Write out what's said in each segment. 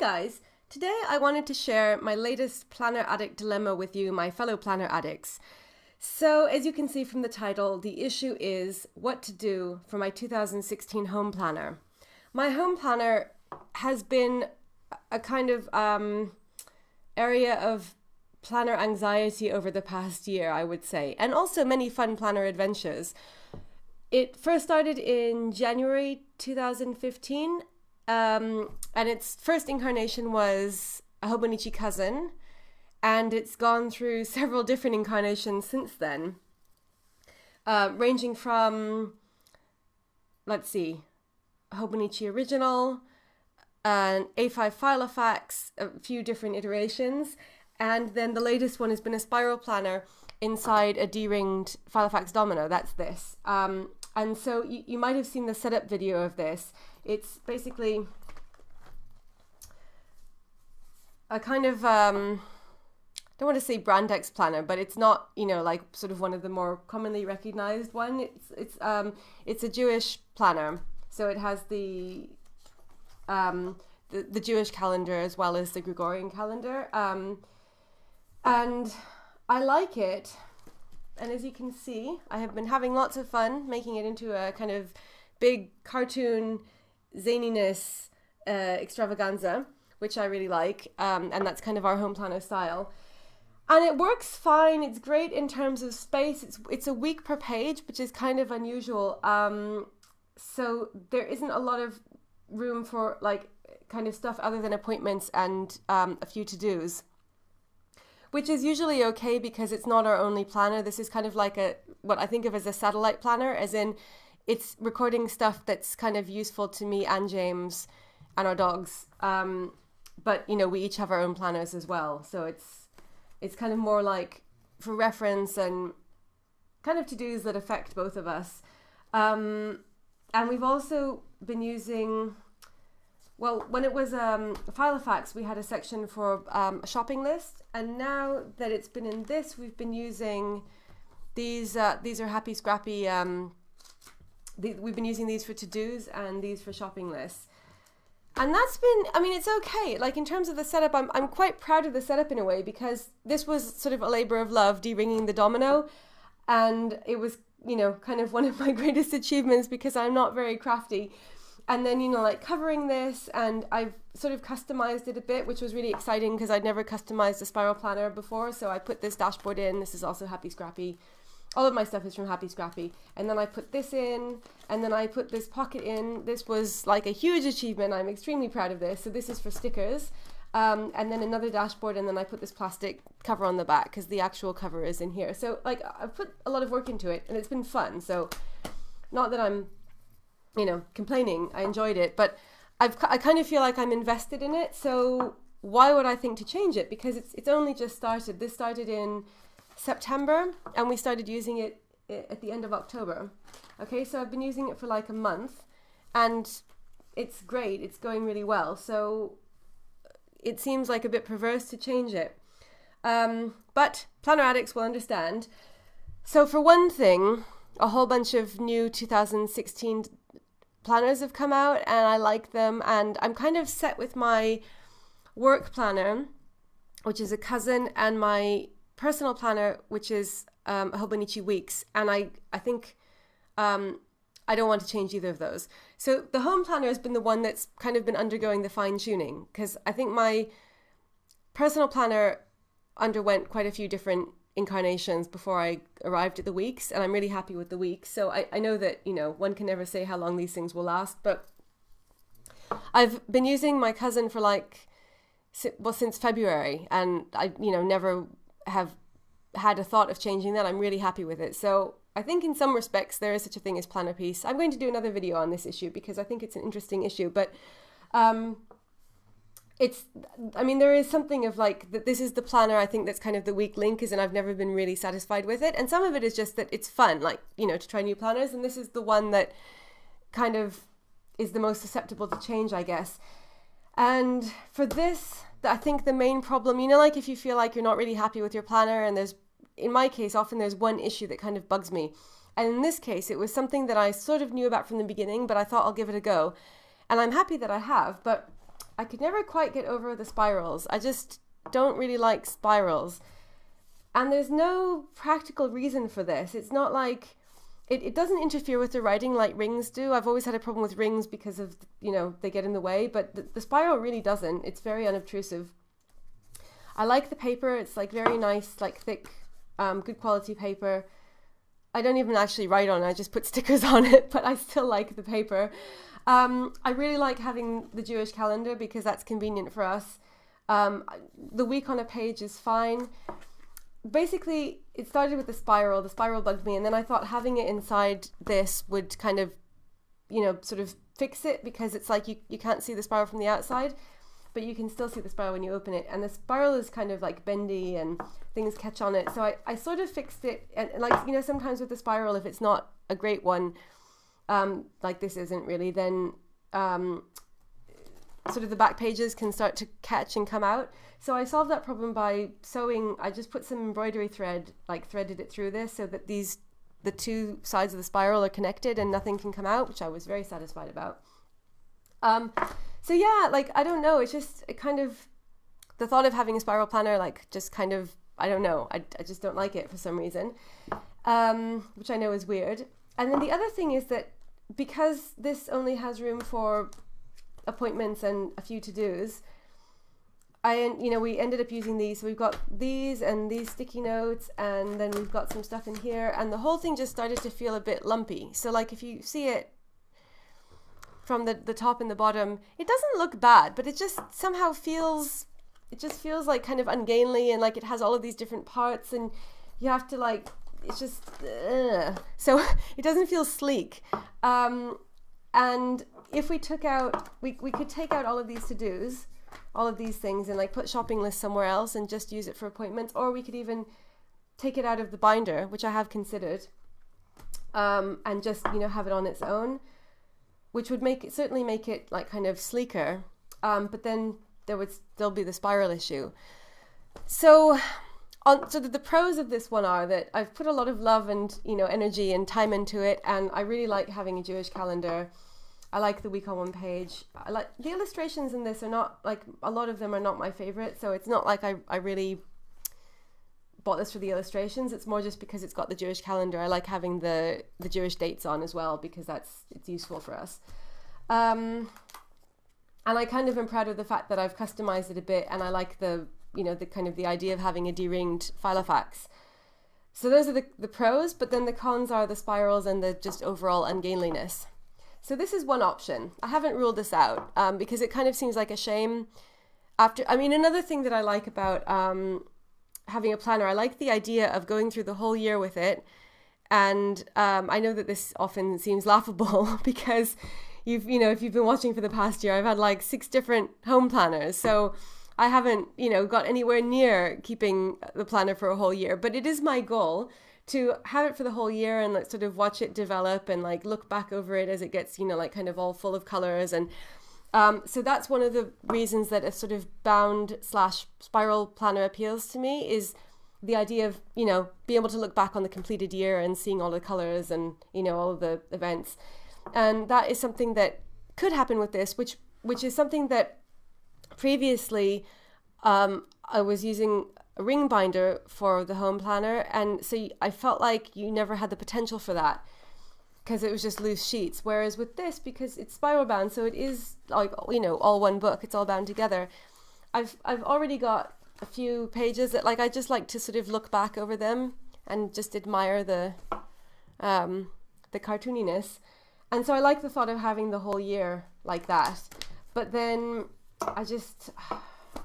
guys! Today I wanted to share my latest planner addict dilemma with you, my fellow planner addicts. So as you can see from the title, the issue is what to do for my 2016 home planner. My home planner has been a kind of area of planner anxiety over the past year, I would say, and also many fun planner adventures. It first started in January 2015, and its first incarnation was a Hobonichi cousin, and it's gone through several different incarnations since then, ranging from, let's see, Hobonichi original, an A5 Filofax, a few different iterations, and then the latest one has been a spiral planner inside a D-ringed Filofax domino. That's this. And so you might have seen the setup video of this. It's basically a kind of, I don't want to say Brandex planner, but it's not, you know, like sort of one of the more commonly recognized one. It's a Jewish planner. So it has the Jewish calendar as well as the Gregorian calendar. And I like it. And as you can see, I have been having lots of fun making it into a kind of big cartoon zaniness extravaganza, which I really like. And that's kind of our home planner style. And it works fine. It's great in terms of space. It's a week per page, which is kind of unusual. So there isn't a lot of room for like kind of stuff other than appointments and a few to-dos, which is usually okay because it's not our only planner. This is kind of like what I think of as a satellite planner, as in it's recording stuff that's kind of useful to me and James and our dogs. But you know, we each have our own planners as well. So it's kind of more like for reference and kind of to-dos that affect both of us. And we've also been using, well, when it was Filofax, we had a section for a shopping list, and now that it's been in this, we've been using these. These are Happy Scrappy. We've been using these for to-dos and these for shopping lists, and that's been. I mean, it's okay. Like in terms of the setup, I'm quite proud of the setup in a way, because this was sort of a labor of love, de-ringing the domino, and it was, you know, kind of one of my greatest achievements because I'm not very crafty. And then, you know, like covering this, and I've sort of customized it a bit, which was really exciting because I'd never customized a spiral planner before. So I put this dashboard in. This is also Happy Scrappy. All of my stuff is from Happy Scrappy. And then I put this in, and then I put this pocket in. This was like a huge achievement. I'm extremely proud of this. So this is for stickers. And then another dashboard, and then I put this plastic cover on the back because the actual cover is in here. So like I've put a lot of work into it, and it's been fun. So not that I'm, you know, complaining. I enjoyed it, but I kind of feel like I'm invested in it. So why would I think to change it? Because it's only just started. This started in September, and we started using it at the end of October. Okay, so I've been using it for like a month, and it's great. It's going really well. So it seems like a bit perverse to change it. But planner addicts will understand. So for one thing, a whole bunch of new 2016 planners have come out, and I like them, and I'm kind of set with my work planner, which is a cousin, and my personal planner, which is a Hobonichi Weeks, and I think I don't want to change either of those. So the home planner has been the one that's kind of been undergoing the fine-tuning, because I think my personal planner underwent quite a few different incarnations before I arrived at the weeks, and I'm really happy with the weeks. So I know that, you know, one can never say how long these things will last, but I've been using my cousin for like, well, since February, and I, you know, never have had a thought of changing that. I'm really happy with it. So I think in some respects there is such a thing as planner peace. I'm going to do another video on this issue because I think it's an interesting issue, but I mean, there is something of like that. This is the planner I think that's kind of the weak link, is, and I've never been really satisfied with it. And some of it is just that it's fun, like, you know, to try new planners. And this is the one that kind of is the most susceptible to change, I guess. And for this, I think the main problem, you know, like if you feel like you're not really happy with your planner, and there's, in my case, often there's one issue that kind of bugs me. And in this case, it was something that I sort of knew about from the beginning, but I thought I'll give it a go. And I'm happy that I have, but I could never quite get over the spirals. I just don't really like spirals. And there's no practical reason for this. It's not like, it doesn't interfere with the writing like rings do. I've always had a problem with rings because of, you know, they get in the way, but the spiral really doesn't. It's very unobtrusive. I like the paper. It's like very nice, like thick, good quality paper. I don't even actually write on it. I just put stickers on it, but I still like the paper. I really like having the Jewish calendar because that's convenient for us. The week on a page is fine. Basically, it started with the spiral. The spiral bugged me, and then I thought having it inside this would kind of, you know, sort of fix it, because it's like you can't see the spiral from the outside, but you can still see the spiral when you open it. And the spiral is kind of like bendy and things catch on it. So I sort of fixed it. And like, you know, sometimes with the spiral, if it's not a great one, like this isn't really, then sort of the back pages can start to catch and come out. So I solved that problem by sewing. I just put some embroidery thread, like threaded it through this so that the two sides of the spiral are connected and nothing can come out, which I was very satisfied about. So yeah, like, I don't know, it's just kind of, the thought of having a spiral planner, like, just kind of, I don't know, I just don't like it for some reason, which I know is weird. And then the other thing is that because this only has room for appointments and a few to-dos, we ended up using these. So we've got these and these sticky notes, and then we've got some stuff in here, and the whole thing just started to feel a bit lumpy. So like if you see it from the top and the bottom, it doesn't look bad, but it just somehow feels, it just feels like kind of ungainly, and like it has all of these different parts, and you have to like, it's just, so it doesn't feel sleek. And if we took out, we could take out all of these to-dos, all of these things, and like put shopping lists somewhere else and just use it for appointments, or we could even take it out of the binder, which I have considered, and just, you know, have it on its own, which would certainly make it like kind of sleeker, but then there would still be the spiral issue. So the pros of this one are that I've put a lot of love and, you know, energy and time into it, and I really like having a Jewish calendar. I like the week on one page. I like the illustrations in this are not, like, a lot of them are not my favorite, so it's not like I really bought this for the illustrations. It's more just because it's got the Jewish calendar. I like having the Jewish dates on as well, because it's useful for us. And I kind of am proud of the fact that I've customized it a bit, and I like the, you know, the kind of the idea of having a de-ringed filofax. So those are the pros, but then the cons are the spirals and the just overall ungainliness. So this is one option. I haven't ruled this out because it kind of seems like a shame after, I mean, another thing that I like about having a planner, I like the idea of going through the whole year with it. And I know that this often seems laughable because if you've been watching for the past year, I've had like 6 different home planners. So I haven't, got anywhere near keeping the planner for a whole year, but it is my goal to have it for the whole year and like sort of watch it develop and like look back over it as it gets, like kind of all full of colors. And so that's one of the reasons that a sort of bound/spiral planner appeals to me, is the idea of, being able to look back on the completed year and seeing all the colors and, all of the events. And that is something that could happen with this, which is something that previously I was using a ring binder for the home planner, and so I felt like you never had the potential for that because it was just loose sheets. Whereas with this, because it's spiral bound, so it is like, all one book, it's all bound together. I've already got a few pages that I just like to sort of look back over them and just admire the cartooniness. And so I like the thought of having the whole year like that. But then I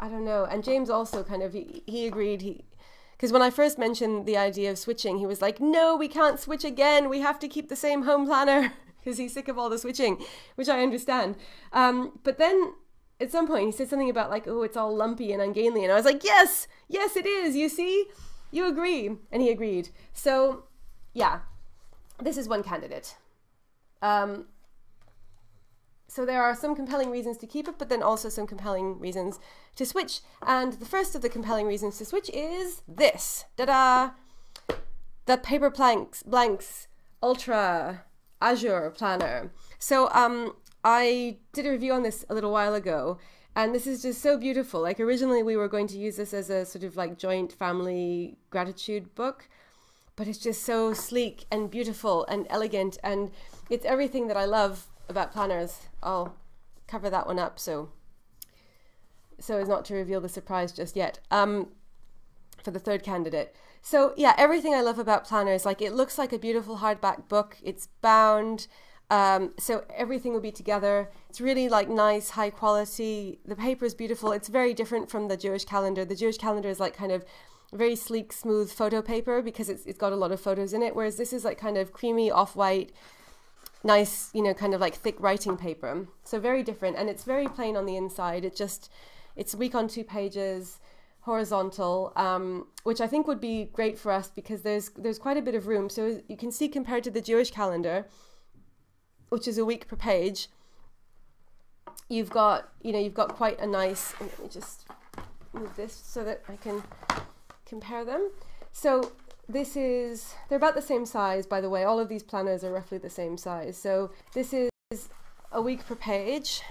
don't know. And James also kind of, he agreed, because when I first mentioned the idea of switching, he was like, no, we can't switch again. We have to keep the same home planner, because he's sick of all the switching, which I understand. But then at some point he said something about like, oh, it's all lumpy and ungainly. And I was like, yes, it is. You see, you agree. And he agreed. So yeah, this is one candidate. So there are some compelling reasons to keep it, but then also some compelling reasons to switch. And the first of the compelling reasons to switch is this. Ta-da! The Paper Blanks Ultra Azure Planner. So I did a review on this a little while ago, And this is just so beautiful. Like originally we were going to use this as a sort of like joint family gratitude book, but it's just so sleek and beautiful and elegant, and it's everything that I love about planners. I'll cover that one up so as not to reveal the surprise just yet for the third candidate. So yeah, everything I love about planners, like it looks like a beautiful hardback book. It's bound. So everything will be together. It's really like nice, high quality. The paper is beautiful. It's very different from the Jewish calendar. The Jewish calendar is like kind of very sleek, smooth photo paper because it's got a lot of photos in it. Whereas this is like kind of creamy, off-white, nice, you know, kind of like thick writing paper. So very different. And it's very plain on the inside. It's a week on 2 pages, horizontal, which I think would be great for us because there's quite a bit of room. So you can see compared to the Jewish calendar, which is a week per page, you've got quite a nice, let me just move this so that I can compare them. So they're about the same size, by the way. All of these planners are roughly the same size. So this is a week per page.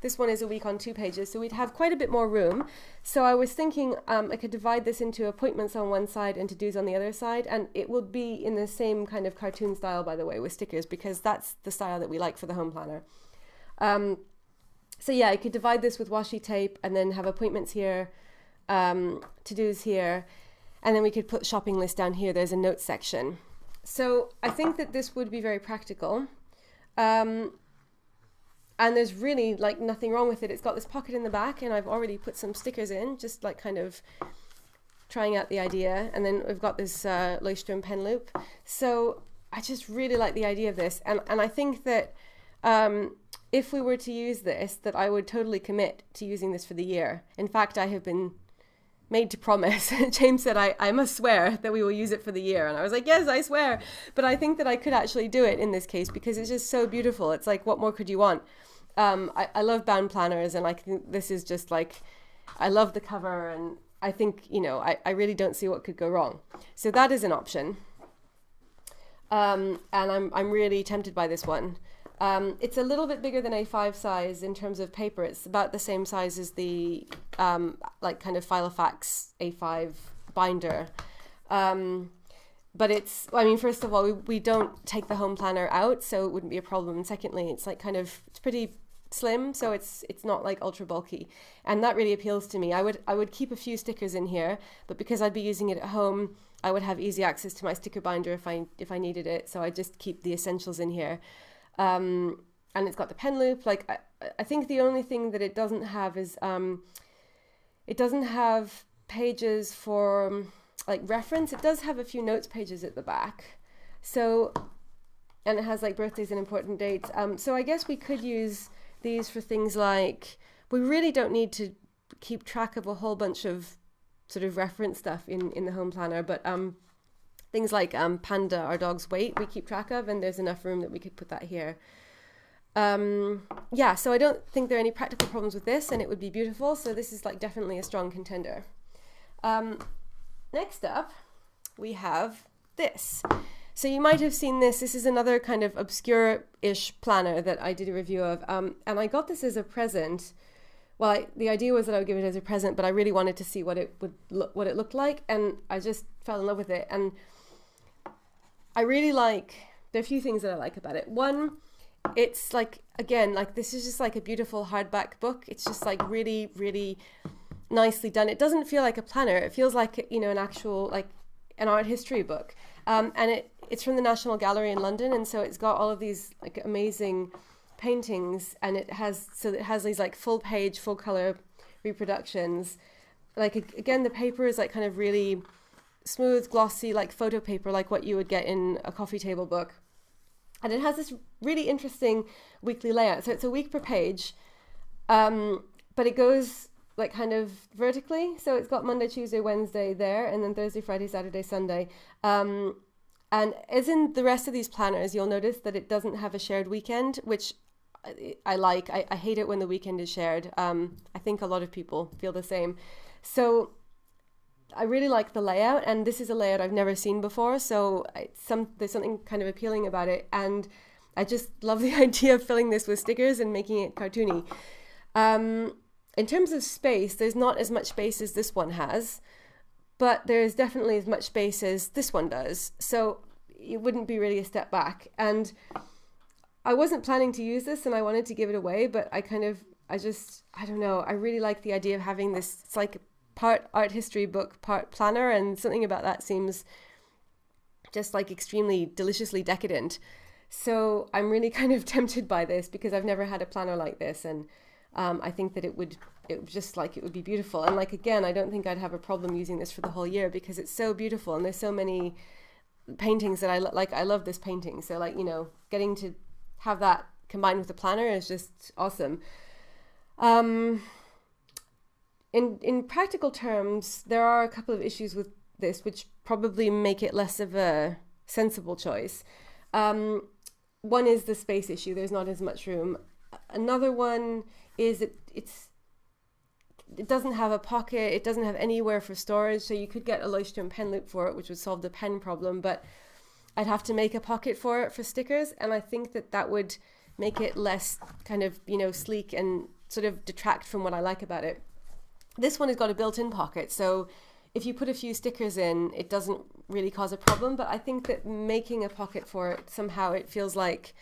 This one is a week on 2 pages, so we'd have quite a bit more room. So I was thinking I could divide this into appointments on one side and to-dos on the other side, and it would be in the same kind of cartoon style, by the way, with stickers, because that's the style that we like for the home planner. So yeah, I could divide this with washi tape and then have appointments here, to-dos here, and then we could put shopping list down here. There's a notes section. So I think that this would be very practical. And there's really like nothing wrong with it. It's got this pocket in the back and I've already put some stickers in, just like kind of trying out the idea. And then we've got this Leuchtturm pen loop. So I just really like the idea of this. And I think that if we were to use this, that I would totally commit to using this for the year. In fact, I have been made to promise. James said, I must swear that we will use it for the year. And I was like, yes, I swear. But I think that I could actually do it in this case because it's just so beautiful. It's like, what more could you want? I love bound planners, and this is just like, I love the cover, and I think, you know, I really don't see what could go wrong. So that is an option. And I'm really tempted by this one. It's a little bit bigger than A5 size in terms of paper. It's about the same size as the like kind of Filofax A5 binder. But it's, I mean, first of all, we don't take the home planner out, so it wouldn't be a problem. And secondly, it's like kind of, it's pretty slim, so it's not like ultra bulky, and that really appeals to me. I would keep a few stickers in here, but because I'd be using it at home, I would have easy access to my sticker binder if I needed it. So I just keep the essentials in here. And it's got the pen loop. Like I think the only thing that it doesn't have is it doesn't have pages for like reference. It does have a few notes pages at the back. So, and it has like birthdays and important dates. So I guess we could use these for things like, we really don't need to keep track of a whole bunch of sort of reference stuff in the home planner, but things like Panda, our dog's weight, we keep track of, and there's enough room that we could put that here. Yeah, so I don't think there are any practical problems with this, and it would be beautiful. So this is like definitely a strong contender. Next up, we have this. So you might have seen this. This is another kind of obscure-ish planner that I did a review of. And I got this as a present. Well, the idea was that I would give it as a present, but I really wanted to see what it looked like. And I just fell in love with it. And I really like, there are a few things that I like about it. One, it's like, again, like this is just like a beautiful hardback book. It's just like really, really nicely done. It doesn't feel like a planner. It feels like, you know, an actual, like an art history book. And it's from the National Gallery in London, and so it's got all of these like amazing paintings, and it has these like full page, full color reproductions. Like again, the paper is like kind of really smooth, glossy, like photo paper, like what you would get in a coffee table book. And it has this really interesting weekly layout. So it's a week per page, but it goes like kind of vertically. So it's got Monday, Tuesday, Wednesday there, and then Thursday, Friday, Saturday, Sunday. And as in the rest of these planners, you'll notice that it doesn't have a shared weekend, which I like. I hate it when the weekend is shared. I think a lot of people feel the same. So I really like the layout, and this is a layout I've never seen before. So there's something kind of appealing about it. And I just love the idea of filling this with stickers and making it cartoony. in terms of space, there's not as much space as this one has, but there's definitely as much space as this one does. So it wouldn't be really a step back. And I wasn't planning to use this and I wanted to give it away, but I don't know, I really like the idea of having this. It's like part art history book, part planner, and something about that seems just like extremely deliciously decadent. So I'm really kind of tempted by this because I've never had a planner like this, and I think that it would be beautiful. And like, again, I don't think I'd have a problem using this for the whole year because it's so beautiful and there's so many paintings that I like. I love this painting. So like, you know, getting to have that combined with the planner is just awesome. In practical terms, there are a couple of issues with this which probably make it less of a sensible choice. One is the space issue. There's not as much room. Another one is it doesn't have a pocket. It doesn't have anywhere for storage. So you could get a Leuchtturm pen loop for it, which would solve the pen problem, but I'd have to make a pocket for it for stickers. And I think that that would make it less kind of, you know, sleek and sort of detract from what I like about it. This one has got a built-in pocket. So if you put a few stickers in, it doesn't really cause a problem. But I think that making a pocket for it, somehow it feels like,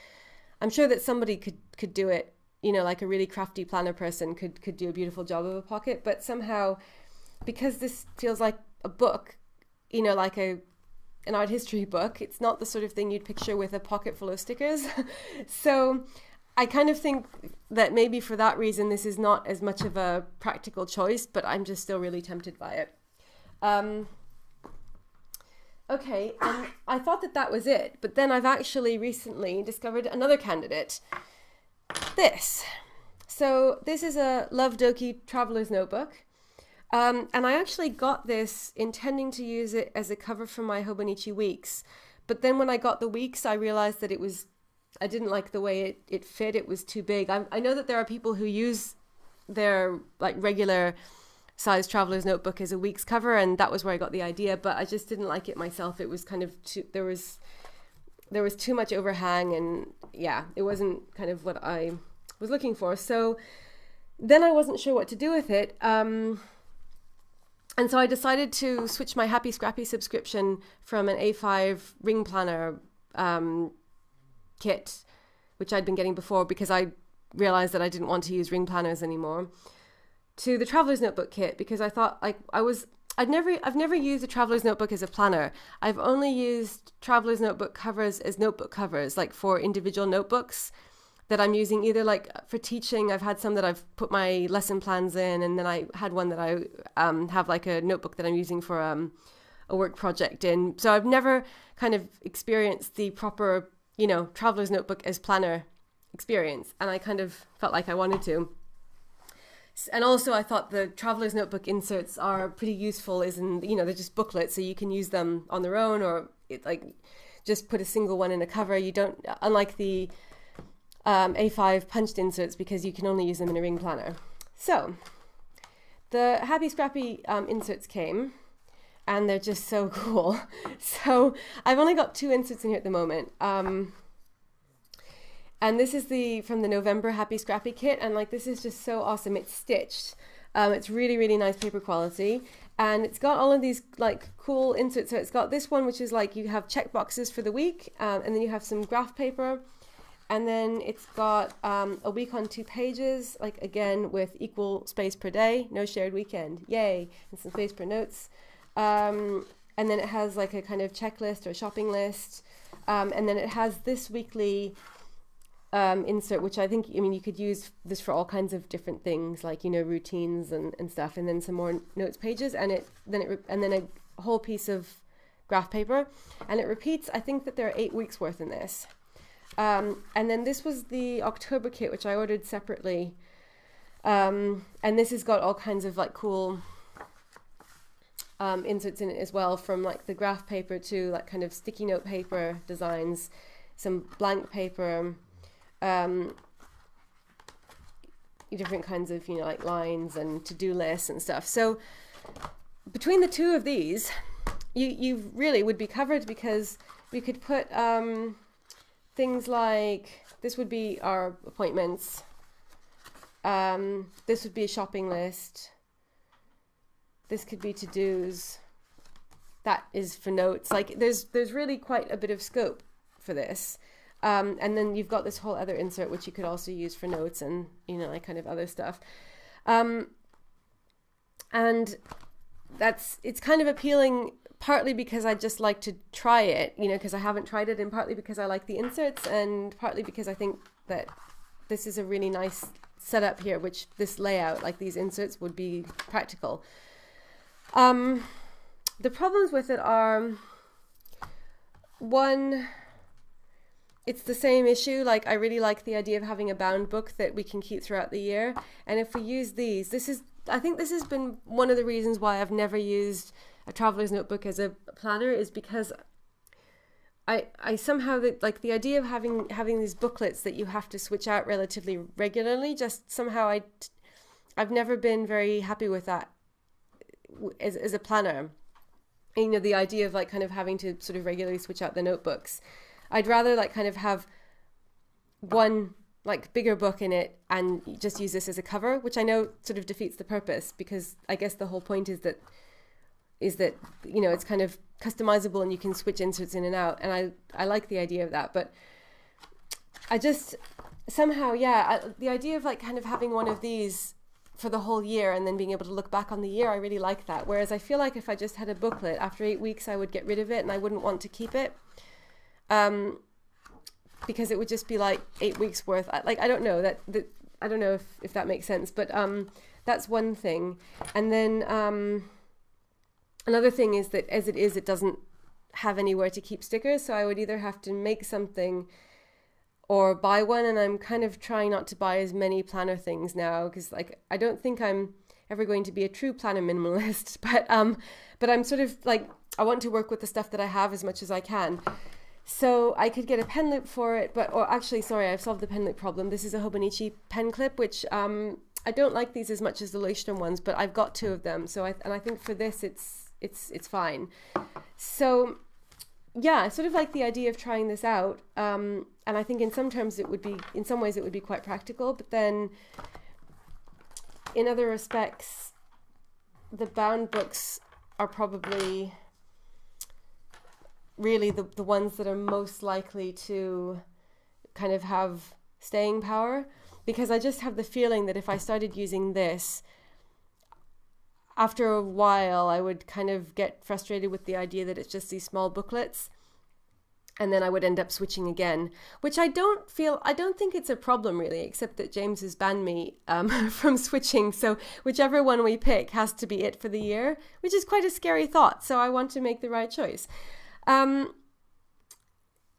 I'm sure that somebody could do it, you know, like a really crafty planner person could do a beautiful job of a pocket. But somehow, because this feels like a book, you know, like an art history book, it's not the sort of thing you'd picture with a pocket full of stickers. So I kind of think that maybe for that reason, this is not as much of a practical choice, but I'm just still really tempted by it. Okay, and I thought that that was it, but then I've actually recently discovered another candidate. This. So this is a Love Doki Traveler's Notebook. And I actually got this intending to use it as a cover for my Hobonichi Weeks. But then when I got the Weeks, I realized that I didn't like the way it fit. It was too big. I know that there are people who use their like regular size Traveler's Notebook as a Weeks cover, and that was where I got the idea, but I just didn't like it myself. It was kind of there was too much overhang, and yeah, it wasn't kind of what I was looking for. So then I wasn't sure what to do with it. And so I decided to switch my Happy Scrappy subscription from an A5 ring planner kit, which I'd been getting before because I realized that I didn't want to use ring planners anymore, to the Traveler's Notebook kit, because I thought like I've never used a Traveler's Notebook as a planner. I've only used Traveler's Notebook covers as notebook covers, like for individual notebooks that I'm using either like for teaching. I've had some that I've put my lesson plans in, and then I had one that I have like a notebook that I'm using for a work project in. So I've never kind of experienced the proper, you know, Traveler's Notebook as planner experience, and I kind of felt like I wanted to. And also I thought the Traveler's Notebook inserts are pretty useful, you know, they're just booklets, so you can use them on their own, or just put a single one in a cover. You don't, unlike the A5 punched inserts, because you can only use them in a ring planner. So the Happy Scrappy inserts came, and they're just so cool. So I've only got 2 inserts in here at the moment. And this is from the November Happy Scrappy kit, and like this is just so awesome. It's stitched. It's really, really nice paper quality, and it's got all of these like cool inserts. So it's got this one, which is like you have check boxes for the week, and then you have some graph paper, and then it's got a week on 2 pages, like again with equal space per day, no shared weekend, yay, and some space per notes. And then it has like a kind of checklist or shopping list, and then it has this weekly insert, which I think, I mean, you could use this for all kinds of different things, like, you know, routines and stuff, and then some more notes pages, and then a whole piece of graph paper, and it repeats. I think that there are 8 weeks worth in this. And then this was the October kit, which I ordered separately, and this has got all kinds of like cool inserts in it as well, from like the graph paper to like kind of sticky note paper designs, some blank paper, different kinds of, you know, like lines and to-do lists and stuff. So between the 2 of these, you really would be covered, because we could put things like, this would be our appointments, This would be a shopping list. This could be to-dos. That is for notes. Like there's really quite a bit of scope for this. And then you've got this whole other insert, which you could also use for notes and, you know, like kind of other stuff. And it's kind of appealing partly because I just like to try it, you know, because I haven't tried it, and partly because I like the inserts, and partly because I think that this is a really nice setup here, which this layout, like these inserts, would be practical. The problems with it are, one, it's the same issue. Like I really like the idea of having a bound book that we can keep throughout the year. And if we use these, I think this has been one of the reasons why I've never used a traveler's notebook as a planner, is because I somehow, like the idea of having these booklets that you have to switch out relatively regularly, just somehow I've never been very happy with that as a planner. You know, the idea of like kind of having to sort of regularly switch out the notebooks. I'd rather like kind of have one like bigger book in it and just use this as a cover, which I know sort of defeats the purpose, because I guess the whole point is that you know, it's kind of customizable and you can switch inserts in and out, and I like the idea of that. But I just somehow, yeah, the idea of like kind of having one of these for the whole year and then being able to look back on the year, I really like that. Whereas I feel like if I just had a booklet, after 8 weeks I would get rid of it and I wouldn't want to keep it, because it would just be like 8 weeks worth. Like I don't know that I don't know if that makes sense, but that's one thing. And then another thing is that as it is, it doesn't have anywhere to keep stickers, so I would either have to make something or buy one, and I'm kind of trying not to buy as many planner things now, because like I don't think I'm ever going to be a true planner minimalist, but I'm sort of like, I want to work with the stuff that I have as much as I can. So I could get a pen loop for it, or actually, sorry, I've solved the pen loop problem. This is a Hobonichi pen clip, which I don't like these as much as the Leuchtturm ones, but I've got 2 of them, so I think for this it's fine. So yeah, I sort of like the idea of trying this out, and I think in some ways it would be quite practical, but then in other respects the bound books are probably really the ones that are most likely to kind of have staying power, because I just have the feeling that if I started using this, after a while I would kind of get frustrated with the idea that it's just these small booklets, and then I would end up switching again, which I don't think it's a problem really, except that James has banned me from switching, so whichever one we pick has to be it for the year, which is quite a scary thought, so I want to make the right choice.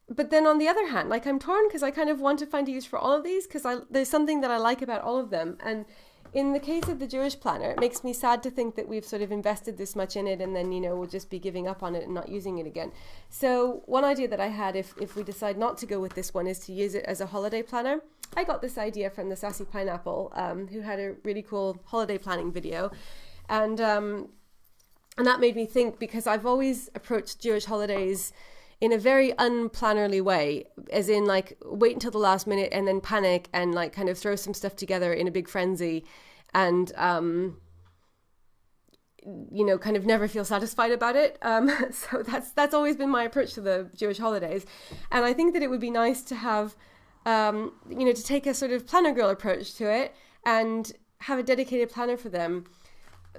But then on the other hand, like I'm torn, because I kind of want to find a use for all of these, because there's something that I like about all of them. And in the case of the Jewish planner, it makes me sad to think that we've sort of invested this much in it and then, you know, we'll just be giving up on it and not using it again. So one idea that I had, if we decide not to go with this one, is to use it as a holiday planner. I got this idea from the Sassy Pineapple, who had a really cool holiday planning video. And that made me think, because I've always approached Jewish holidays in a very unplannerly way, as in like wait until the last minute and then panic and like kind of throw some stuff together in a big frenzy, and you know, kind of never feel satisfied about it. So that's always been my approach to the Jewish holidays, and I think that it would be nice to have you know, to take a sort of planner girl approach to it and have a dedicated planner for them.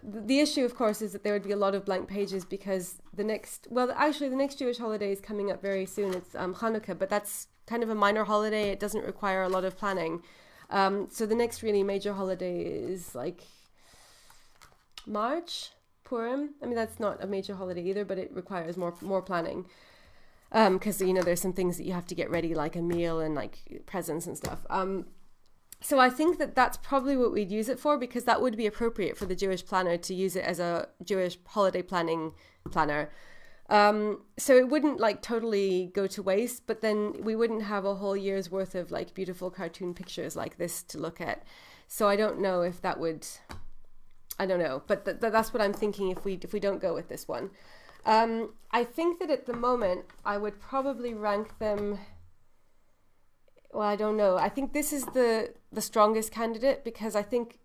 The issue, of course, is that there would be a lot of blank pages, because the next Jewish holiday is coming up very soon. It's Hanukkah, but that's kind of a minor holiday. It doesn't require a lot of planning. So the next really major holiday is like March, Purim. I mean, that's not a major holiday either, but it requires more planning. Because, you know, there's some things that you have to get ready, like a meal and like presents and stuff. So I think that that's probably what we'd use it for, because that would be appropriate for the Jewish planner to use it as a Jewish holiday planning planner. So it wouldn't like totally go to waste, but then we wouldn't have a whole year's worth of like beautiful cartoon pictures like this to look at. So I don't know if that would, I don't know, but that's what I'm thinking if we don't go with this one. I think that at the moment I would probably rank them well, I don't know. I think this is the strongest candidate because I think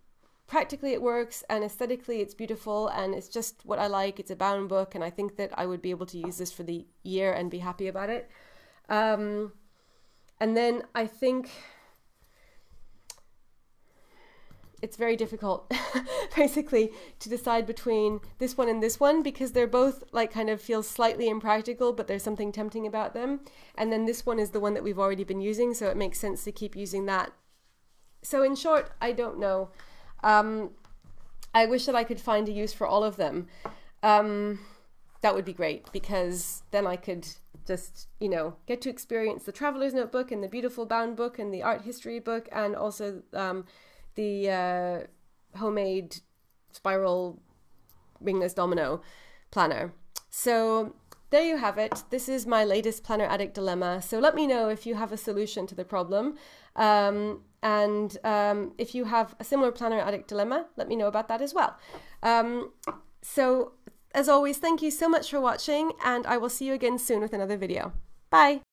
practically it works and aesthetically it's beautiful and it's just what I like. It's a bound book and I think that I would be able to use this for the year and be happy about it. And then I think it's very difficult basically to decide between this one and this one because they're both like kind of feel slightly impractical, but there's something tempting about them. And then this one is the one that we've already been using, so it makes sense to keep using that. So in short, I don't know. I wish that I could find a use for all of them. That would be great because then I could just, you know, get to experience the Traveler's Notebook and the beautiful bound book and the art history book and also the homemade spiral ringless domino planner. So there you have it. This is my latest planner addict dilemma. So let me know if you have a solution to the problem. And if you have a similar planner addict dilemma, let me know about that as well. So as always, thank you so much for watching and I will see you again soon with another video. Bye!